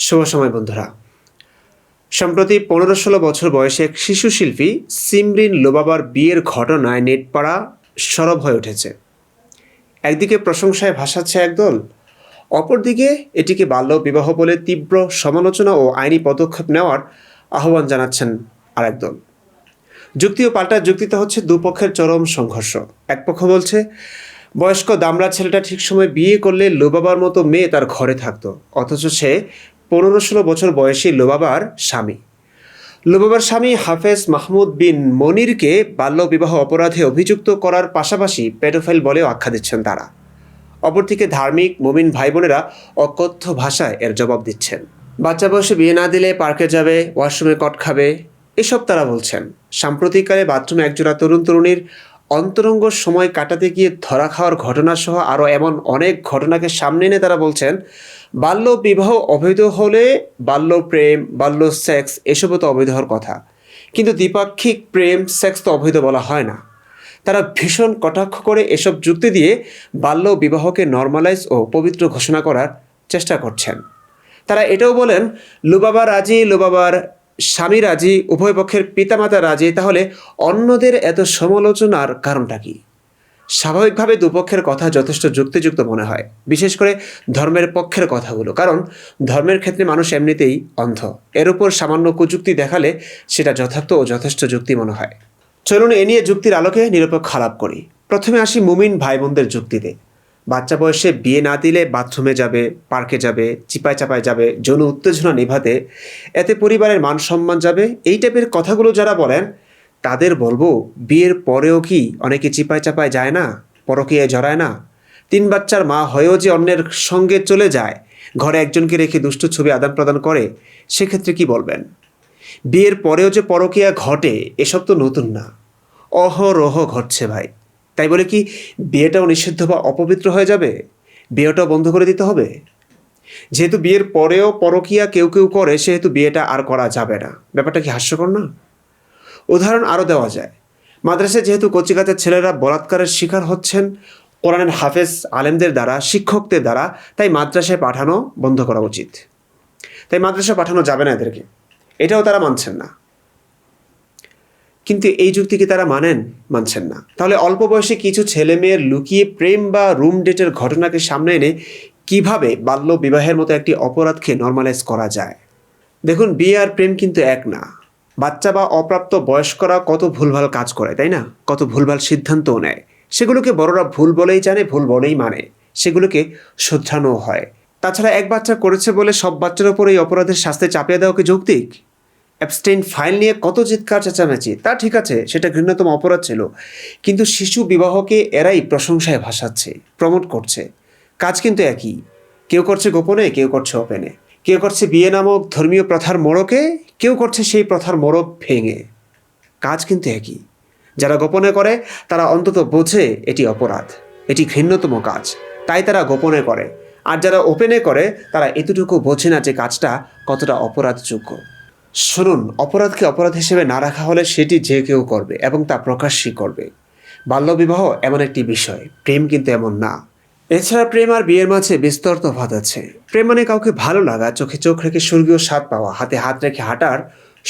শুভ সময় বন্ধুরা। সম্প্রতি ১৫-১৬ বছর বয়সী এক শিশু শিল্পী সিমরিন লোবাবার বিয়ের ঘটনায় নেটপাড়া সরব হয়ে উঠেছে। একদিকে প্রশংসায় ভাসাচ্ছে একদল, অপরদিকে এটিকে বাল্য বিবাহ বলে তীব্র সমালোচনা ও আইনি পদক্ষেপ নেওয়ার আহ্বান জানাচ্ছেন আরেক দল। যুক্তি ও পাল্টা যুক্তিতে হচ্ছে দুপক্ষের চরম সংঘর্ষ। এক পক্ষ বলছে বয়স্ক দামড়া ছেলেটা ঠিক সময় বিয়ে করলে লোবাবার মতো মেয়ে তার ঘরে থাকতো, অথচ সে ১৫-১৬ বছর বয়সী লোবাবার স্বামী। লোবাবার স্বামী হাফেজ মাহমুদ বিন মনিরকে বাল্যবিবাহ অপরাধে অভিযুক্ত করার পাশাপাশি পেডোফাইল বলেও আখ্যা দিচ্ছেন তারা। অপরদিকে ধার্মিক মুমিন ভাই বোনেরা অকথ্য ভাষায় এর জবাব দিচ্ছেন। বাচ্চা বয়সে বিয়ে না দিলে পার্কে যাবে, ওয়াশরুমে কট খাবে, এসব তারা বলছেন। সাম্প্রতিককালে বাথরুমে একজোড়া তরুণ তরুণীর অন্তরঙ্গ সময় কাটাতে গিয়ে ধরা খাওয়ার ঘটনা সহ আরও এমন অনেক ঘটনাকে সামনে এনে তারা বলছেন বাল্য বিবাহ অবৈধ হলে বাল্য প্রেম, বাল্য সেক্স এসবও তো অবৈধ হওয়ার কথা, কিন্তু দ্বিপাক্ষিক প্রেম সেক্স তো অবৈধ বলা হয় না। তারা ভীষণ কটাক্ষ করে এসব যুক্তি দিয়ে বাল্য বিবাহকে নর্মালাইজ ও পবিত্র ঘোষণা করার চেষ্টা করছেন। তারা এটাও বলেন লুবাবা রাজি, লুবাবার স্বামী রাজি, উভয় পক্ষের পিতামাতা রাজি, তাহলে অন্যদের এত সমালোচনার কারণটা কি? স্বাভাবিকভাবে দুপক্ষের কথা যথেষ্ট যুক্তিযুক্ত মনে হয়, বিশেষ করে ধর্মের পক্ষের কথাগুলো, কারণ ধর্মের ক্ষেত্রে মানুষ এমনিতেই অন্ধ। এর উপর সামান্য কুযুক্তি দেখালে সেটা যথার্থ ও যথেষ্ট যুক্তি মনে হয়। চলুন এ নিয়ে যুক্তির আলোকে নিরপেক্ষ আলাপ করি। প্রথমে আসি মুমিন ভাই বোনদের যুক্তিতে। বাচ্চা বয়সে বিয়ে না দিলে বাথরুমে যাবে, পার্কে যাবে, চিপায় চাপায় যাবে, যৌন উত্তেজনা নিভাতে, এতে পরিবারের মান সম্মান যাবে, এই টাইপের কথাগুলো যারা বলেন তাদের বলবো বিয়ের পরেও কি অনেকে চিপায় চাপায় যায় না, পরকীয়ায় জড়ায় না? ৩ বাচ্চার মা হয়েও যে অন্যের সঙ্গে চলে যায়, ঘরে একজনকে রেখে দুষ্ট ছবি আদান প্রদান করে, সেক্ষেত্রে কি বলবেন? বিয়ের পরেও যে পরকীয়া ঘটে এসব তো নতুন না, অহরহ ঘটছে ভাই। তাই বলে কি বিয়েটাও নিষিদ্ধ বা অপবিত্র হয়ে যাবে? বিয়েটাও বন্ধ করে দিতে হবে? যেহেতু বিয়ের পরেও পরকীয়া কেউ কেউ করে, সেহেতু বিয়েটা আর করা যাবে না। ব্যাপারটা কি হাস্যকর না? উদাহরণ আরও দেওয়া যায়। মাদ্রাসায় যেহেতু কচিকাঁচার ছেলেরা বলাৎকারের শিকার হচ্ছেন কোরআনের হাফেজ আলেমদের দ্বারা, শিক্ষকদের দ্বারা, তাই মাদ্রাসায় পাঠানো বন্ধ করা উচিত। তাই মাদ্রাসায় পাঠানো যাবে না এদেরকে, এটাও তারা মানছেন না। কিন্তু এই যুক্তি কি তারা মানছেন না। তাহলে অল্প বয়সে কিছু ছেলে মেয়ের লুকিয়ে প্রেম বা রুম ডেটের ঘটনাকে সামনে এনে কিভাবে বাল্য বিবাহের মতো একটি অপরাধকে নর্মালাইজ করা যায়? দেখুন, বিয়ে আর প্রেম কিন্তু এক না। বাচ্চা বা অপ্রাপ্ত বয়স্করা কত ভুলভাল কাজ করে, তাই না? কত ভুলভাল সিদ্ধান্তও নেয়। সেগুলোকে বড়রা ভুল বলেই জানে, ভুল বলেই মানে, সেগুলোকে শুধরানোও হয়। তাছাড়া এক বাচ্চা করেছে বলে সব বাচ্চার ওপর এই অপরাধের শাস্তি চাপিয়ে দেওয়া কি যৌক্তিক? অ্যাবস্টেইন ফাইল নিয়ে কত চিৎকার চেঁচামেচি, তা ঠিক আছে, সেটা ঘৃণ্যতম অপরাধ ছিল, কিন্তু শিশু বিবাহকে এরাই প্রশংসায় ভাসাচ্ছে, প্রমোট করছে। কাজ কিন্তু একই, কেউ করছে গোপনে, কেউ করছে ওপেনে, কেউ করছে বিয়ে নামক ধর্মীয় প্রথার মোড়কে, কেউ করছে সেই প্রথার মোড়ক ভেঙে। কাজ কিন্তু একই। যারা গোপনে করে তারা অন্তত বোঝে এটি অপরাধ, এটি ঘৃণ্যতম কাজ, তাই তারা গোপনে করে। আর যারা ওপেনে করে তারা এতটুকু বোঝে না যে কাজটা কতটা অপরাধযোগ্য। শুনুন, অপরাধকে অপরাধ হিসেবে না রাখা হলে সেটি যে কেউ করবে এবং তা প্রকাশ্যই করবে। বাল্যবিবাহ এমন একটি বিষয়, প্রেম কিন্তু এমন না। এছাড়া প্রেম আর বিয়ের মাঝে বিস্তর তফাৎ আছে। প্রেম মানে কাউকে ভালো লাগা, চোখে চোখ রেখে স্বর্গীয় স্বাদ পাওয়া, হাতে হাত রেখে হাঁটার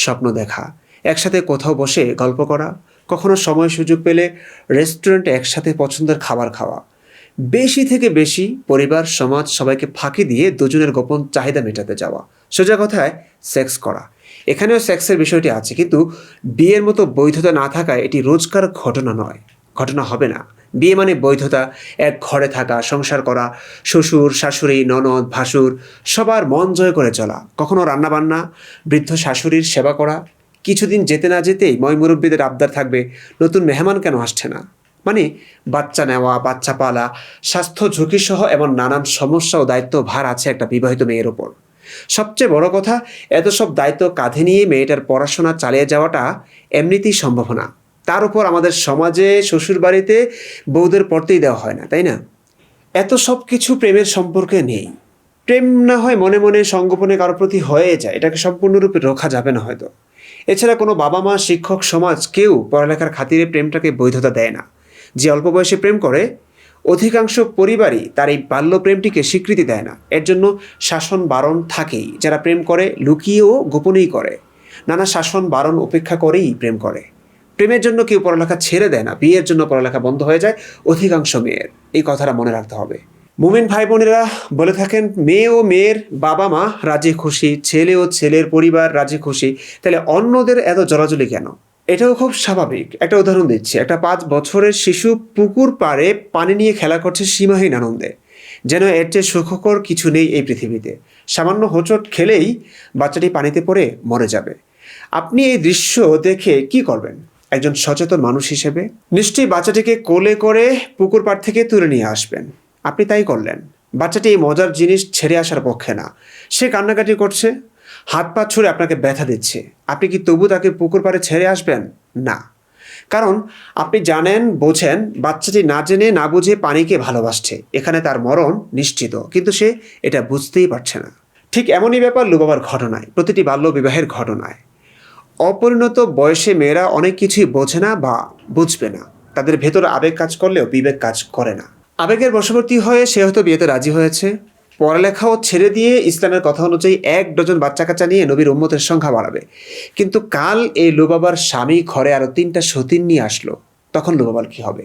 স্বপ্ন দেখা, একসাথে কোথাও বসে গল্প করা, কখনো সময় সুযোগ পেলে রেস্টুরেন্টে একসাথে পছন্দের খাবার খাওয়া, বেশি থেকে বেশি পরিবার সমাজ সবাইকে ফাঁকি দিয়ে দুজনের গোপন চাহিদা মেটাতে যাওয়া, সোজা কথায় সেক্স করা। এখানেও সেক্সের বিষয়টি আছে, কিন্তু বিয়ের মতো বৈধতা না থাকায় এটি রোজকার ঘটনা নয়, ঘটনা হবে না। বিয়ে মানে বৈধতা, এক ঘরে থাকা, সংসার করা, শ্বশুর শাশুড়ি ননদ ভাসুর সবার মন জয় করে চলা, কখনো রান্নাবান্না, বৃদ্ধ শাশুড়ির সেবা করা। কিছুদিন যেতে না যেতেই ময়মুরব্বীদের আবদার থাকবে, নতুন মেহমান কেন আসছে না? মানে বাচ্চা নেওয়া, বাচ্চা পালা, স্বাস্থ্য ঝুঁকি সহ এমন নানান সমস্যা ও দায়িত্ব ভার আছে একটা বিবাহিত মেয়ের ওপর। সবচেয়ে বড় কথা, এত সব দায়িত্ব কাঁধে নিয়ে মেয়েটার পড়াশোনা চালিয়ে যাওয়াটা এমনিতেই সম্ভব না। তার উপর আমাদের সমাজে শ্বশুর বাড়িতে বউদের পড়তেই দেওয়া হয় না, তাই না? এত সব কিছু প্রেমের সম্পর্কে নেই। প্রেম না হয় মনে মনে সঙ্গোপনে কারোর প্রতি হয়ে যায়, এটাকে সম্পূর্ণরূপে রোখা যাবে না হয়তো। এছাড়া কোনো বাবা মা, শিক্ষক, সমাজ কেউ পড়ালেখার খাতিরে প্রেমটাকে বৈধতা দেয় না। যে অল্প বয়সে প্রেম করে অধিকাংশ পরিবারই তার এই বাল্যপ্রেমটিকে স্বীকৃতি দেয় না। এর জন্য শাসন বারণ থাকেই। যারা প্রেম করে লুকিয়ে ও গোপনেই করে, নানা শাসন বারণ উপেক্ষা করেই প্রেম করে। প্রেমের জন্য কেউ পড়ালেখা ছেড়ে দেয় না, বিয়ের জন্য পড়ালেখা বন্ধ হয়ে যায় অধিকাংশ মেয়ের। এই কথাটা মনে রাখতে হবে। মুমিন ভাই বোনেরা বলে থাকেন, মেয়ে ও মেয়ের বাবা মা রাজি খুশি, ছেলে ও ছেলের পরিবার রাজি খুশি, তাহলে অন্যদের এত জলাজলি কেন? এটাও খুব স্বাভাবিক। একটা উদাহরণ দিচ্ছি। একটা 5 বছরের শিশু পুকুর পাড়ে পানি নিয়ে খেলা করছে সীমাহীন আনন্দে, যেন এর চেয়ে সুখকর কিছু নেই এই পৃথিবীতে। সামান্য হোঁচট খেলেই বাচ্চাটি পানিতে পড়ে মরে যাবে। আপনি এই দৃশ্য দেখে কি করবেন একজন সচেতন মানুষ হিসেবে? নিশ্চয়ই বাচ্চাটিকে কোলে করে পুকুর পাড় থেকে তুলে নিয়ে আসবেন। আপনি তাই করলেন। বাচ্চাটি এই মজার জিনিস ছেড়ে আসার পক্ষে না। সে কান্নাকাটি করছে, হাত পা ছুঁড়ে আপনাকে ব্যথা দিচ্ছে। আপনি কি তবু তাকে পুকুর পাড়ে ছেড়ে আসবেন? না। কারণ আপনি জানেন, বোঝেন, বাচ্চাটি না জেনে না বুঝে পানিকে ভালোবাসছে। এখানে তার মরণ নিশ্চিত, কিন্তু সে এটা বুঝতেই পারছে না। ঠিক এমনই ব্যাপার লুবাবার ঘটনায়, প্রতিটি বাল্য বিবাহের ঘটনায়। অপরিণত বয়সে মেয়েরা অনেক কিছুই বোঝে না বা বুঝবে না। তাদের ভেতর আবেগ কাজ করলেও বিবেক কাজ করে না। আবেগের বশবর্তী হয়ে সে হয়তো বিয়েতে রাজি হয়েছে, পড়ালেখাও ছেড়ে দিয়ে ইসলামের কথা অনুযায়ী 1 ডজন বাচ্চা কাচ্চা নিয়ে নবীর উম্মতের সংখ্যা বাড়াবে। কিন্তু কাল এই লুবাবার স্বামী ঘরে আরও 3টা সতীন নিয়ে আসলো, তখন লুবাবার কি হবে?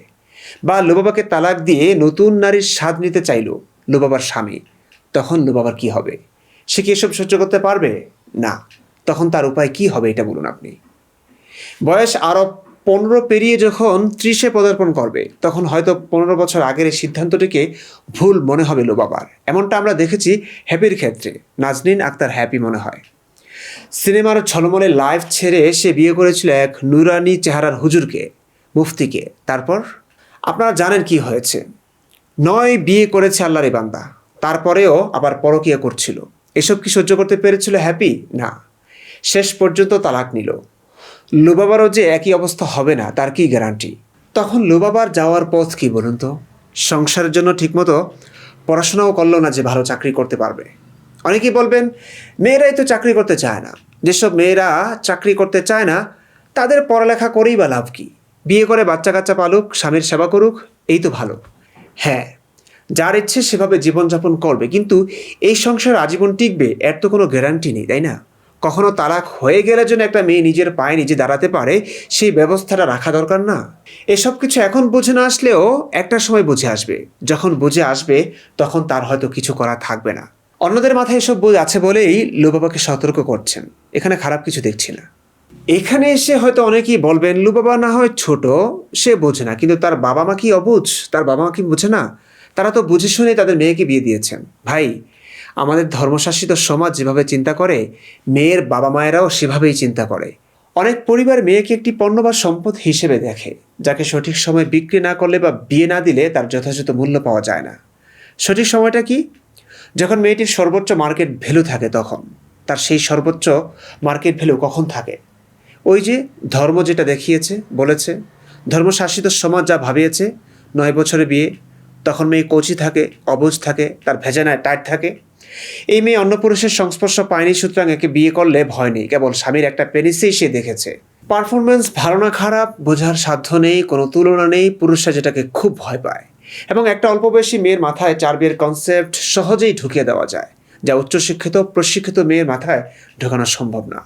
বা লুবাবাকে তালাক দিয়ে নতুন নারীর স্বাদ নিতে চাইল লুবাবার স্বামী, তখন লুবাবার কি হবে? সে কি এসব সহ্য করতে পারবে? না। তখন তার উপায় কি হবে এটা বলুন আপনি? বয়স আরও 15 পেরিয়ে যখন 30-এ পদার্পণ করবে, তখন হয়তো 15 বছর আগের এই সিদ্ধান্তটিকে ভুল মনে হবে লুবাবার। এমনটা আমরা দেখেছি হ্যাপির ক্ষেত্রে। নাজনীন আক্তার হ্যাপি মনে হয় সিনেমার ছলমলে লাইফ ছেড়ে সে বিয়ে করেছিল এক নুরানি চেহারার হুজুরকে, মুফতিকে। তারপর আপনারা জানেন কি হয়েছে। 9 বিয়ে করেছে আল্লাহর বান্দা, তারপরেও আবার পরকীয়া করছিল। এসব কি সহ্য করতে পেরেছিল হ্যাপি? না। শেষ পর্যন্ত তালাক নিল। লুবাবারও যে একই অবস্থা হবে না তার কি গ্যারান্টি? তখন লুবাবার যাওয়ার পথ কি বলুন তো? সংসারের জন্য ঠিকমতো পড়াশোনাও করলো না যে ভালো চাকরি করতে পারবে। অনেকেই বলবেন, মেয়েরাই তো চাকরি করতে চায় না। যেসব মেয়েরা চাকরি করতে চায় না তাদের পড়ালেখা করেই বা লাভ কি? বিয়ে করে বাচ্চা কাচ্চা পালুক, স্বামীর সেবা করুক, এই তো ভালো। হ্যাঁ, যার ইচ্ছে সেভাবে জীবনযাপন করবে, কিন্তু এই সংসার আজীবন টিকবে এর তো কোনো গ্যারান্টি নেই, তাই না? কখনো তালাক হয়ে গেলে যেন একটা মেয়ে নিজের পায়ে নিজে দাঁড়াতে পারে, সেই ব্যবস্থাটা রাখা দরকার না? এসব কিছু এখন বুঝে না আসলেও একটা সময় বুঝে আসবে। যখন বুঝে আসবে তখন তার হয়তো কিছু করা থাকবে না। অন্যদের মাথায় এসব বোঝ আছে বলেই লুবাবাকে সতর্ক করছেন। এখানে খারাপ কিছু দেখছি না। এখানে এসে হয়তো অনেকেই বলবেন, লুবাবা না হয় ছোট, সে বোঝে না, কিন্তু তার বাবা মা কি অবুঝ? তার বাবা মা কি বোঝে না? তারা তো বুঝে শুনে তাদের মেয়েকে বিয়ে দিয়েছেন। ভাই, আমাদের ধর্মশাসিত সমাজ যেভাবে চিন্তা করে, মেয়ের বাবা মায়েরাও সেভাবেই চিন্তা করে। অনেক পরিবার মেয়েকে একটি পণ্য বা সম্পদ হিসেবে দেখে, যাকে সঠিক সময় বিক্রি না করলে বা বিয়ে না দিলে তার যথাযথ মূল্য পাওয়া যায় না। সঠিক সময়টা কি? যখন মেয়েটির সর্বোচ্চ মার্কেট ভ্যালু থাকে তখন। তার সেই সর্বোচ্চ মার্কেট ভ্যালু কখন থাকে? ওই যে ধর্ম যেটা দেখিয়েছে, বলেছে, ধর্মশাসিত সমাজ যা ভাবিয়েছে, 9 বছরে বিয়ে, তখন মেয়ে কচি থাকে, অবুঝ থাকে, তার ভেজানায় টাইট থাকে। এই মেয়ে অন্য পুরুষের সংস্পর্শ পায়নি, সুতরাং একে বিয়ে করলে ভয় নেই, কেবল স্বামীর একটা পেনিসেই সে দেখেছে। পারফরমেন্স ভালো না খারাপ বোঝার সাধ্য নেই, কোনো তুলনা নেই। পুরুষরা যেটাকে খুব ভয় পায়, এবং একটা অল্প বয়সী মেয়ের মাথায় 4 বিয়ের কনসেপ্ট সহজেই ঢুকিয়ে দেওয়া যায়, যা উচ্চশিক্ষিত প্রশিক্ষিত মেয়ের মাথায় ঢোকানো সম্ভব না।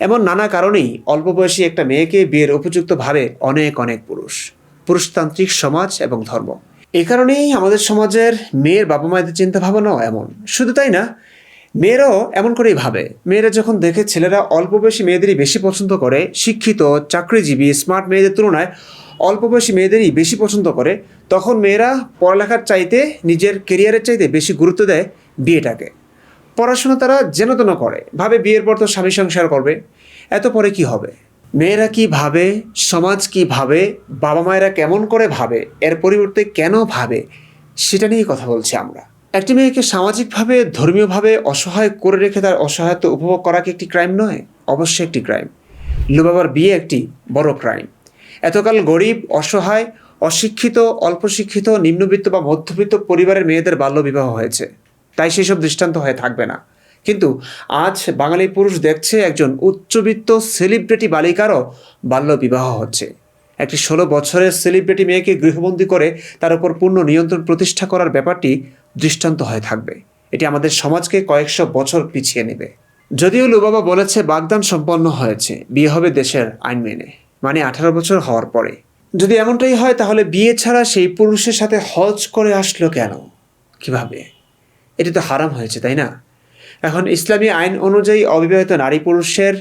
এমন নানা কারণেই অল্প বয়সী একটা মেয়েকে বিয়ের উপযুক্ত ভাবে অনেক অনেক পুরুষতান্ত্রিক সমাজ এবং ধর্ম। এই কারণেই আমাদের সমাজের মেয়ের বাবা মায়েদের চিন্তা ভাবনাও এমন। শুধু তাই না, মেয়েরাও এমন করেই ভাবে। মেয়েরা যখন দেখে ছেলেরা অল্প বয়সী মেয়েদেরই বেশি পছন্দ করে, শিক্ষিত চাকরিজীবী স্মার্ট মেয়েদের তুলনায় অল্প বয়সী মেয়েদেরই বেশি পছন্দ করে, তখন মেয়েরা পড়ালেখার চাইতে, নিজের কেরিয়ারের চাইতে বেশি গুরুত্ব দেয় বিয়েটাকে। পড়াশোনা তারা যেন তেন করে, ভাবে বিয়ের পর তো স্বামী সংসার করবে, এত পরে কি হবে? মেয়েরা কি ভাবে, সমাজ কি ভাবে, বাবা মায়েরা কেমন করে ভাবে, এর পরিবর্তে কেন ভাবে, সেটা নিয়েই কথা বলছি আমরা। একটি মেয়েকে সামাজিকভাবে, ধর্মীয়ভাবে অসহায় করে রেখে তার অসহায়ত্ব উপভোগ করা কি একটি ক্রাইম নয়? অবশ্যই একটি ক্রাইম। লুবাবার বিয়ে একটি বড় ক্রাইম। এতকাল গরিব, অসহায়, অশিক্ষিত, অল্প শিক্ষিত, নিম্নবিত্ত বা মধ্যবিত্ত পরিবারের মেয়েদের বাল্যবিবাহ হয়েছে, তাই সেসব দৃষ্টান্ত হয়ে থাকবে না। কিন্তু আজ বাঙালি পুরুষ দেখছে একজন উচ্চবিত্ত সেলিব্রিটি বালিকারও বাল্যবিবাহ হচ্ছে। একটি 16 বছরের সেলিব্রিটি মেয়েকে গৃহবন্দী করে তার উপর পূর্ণ নিয়ন্ত্রণ প্রতিষ্ঠা করার ব্যাপারটি দৃষ্টান্ত হয়ে থাকবে। এটি আমাদের সমাজকে কয়েকশো বছর পিছিয়ে নেবে। যদিও লুবাবা বলেছে বাগদান সম্পন্ন হয়েছে, বিয়ে হবে দেশের আইন মেনে, মানে 18 বছর হওয়ার পরে। যদি এমনটাই হয় তাহলে বিয়ে ছাড়া সেই পুরুষের সাথে হজ করে আসলো কেন, কিভাবে? এটি তো হারাম হয়েছে, তাই না? এখন ইসলামী আইন অনুযায়ী অবিবাহিত নারী পুরুষের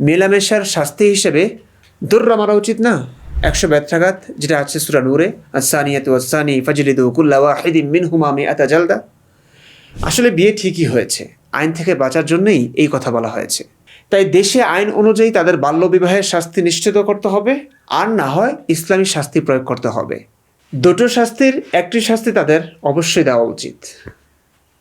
মেলামেশার শাস্তি হিসেবে দুর্রা মারা উচিত না? 100 ব্যত্রাঘাত, যেটা আছে সূরা নূরে, আস-সানিয়াতু ওয়াস-সানি ফাজলিদু কুল্লা ওয়াহিদিন মিনহুমা মিআতা জালদা। আসলে বিয়ে ঠিকই হয়েছে, আইন থেকে বাঁচার জন্যই এই কথা বলা হয়েছে। তাই দেশে আইন অনুযায়ী তাদের বাল্যবিবাহের শাস্তি নিশ্চিত করতে হবে, আর না হয় ইসলামী শাস্তি প্রয়োগ করতে হবে। দুটো শাস্তির একটি শাস্তি তাদের অবশ্যই দেওয়া উচিত।